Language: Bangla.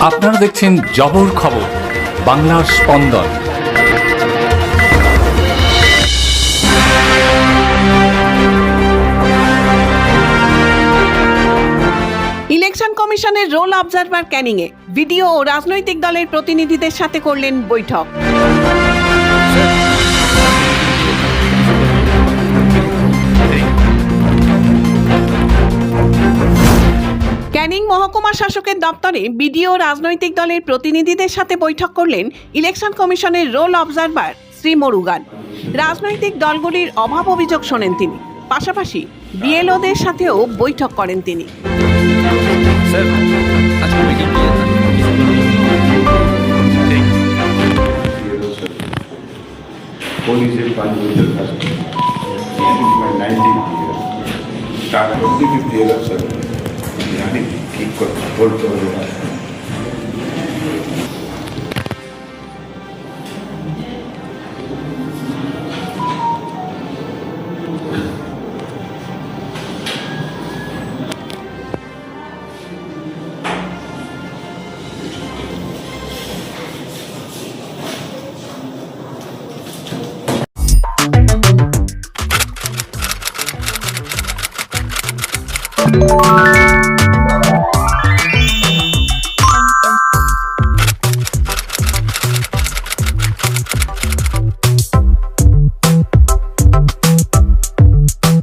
আপনারা দেখছেন জবর খবর, বাংলার স্পন্দন। ইলেকশন কমিশনের রোল অবজারভার ক্যানিংয়ে ভিডিও ও রাজনৈতিক দলের প্রতিনিধিদের সাথে করলেন বৈঠক। ক্যানিং মহকুমা শাসকের দপ্তরে বিডিও রাজনৈতিক দলের প্রতিনিধিদের সাথে বৈঠক করলেন ইলেকশন কমিশনের রোল অবজারভার শ্রী মুরুগান। রাজনৈতিক দলগুলির অভাব অভিযোগ শোনেন তিনি, পাশাপাশি বিএলওদের সাথেও বৈঠক করেন তিনি।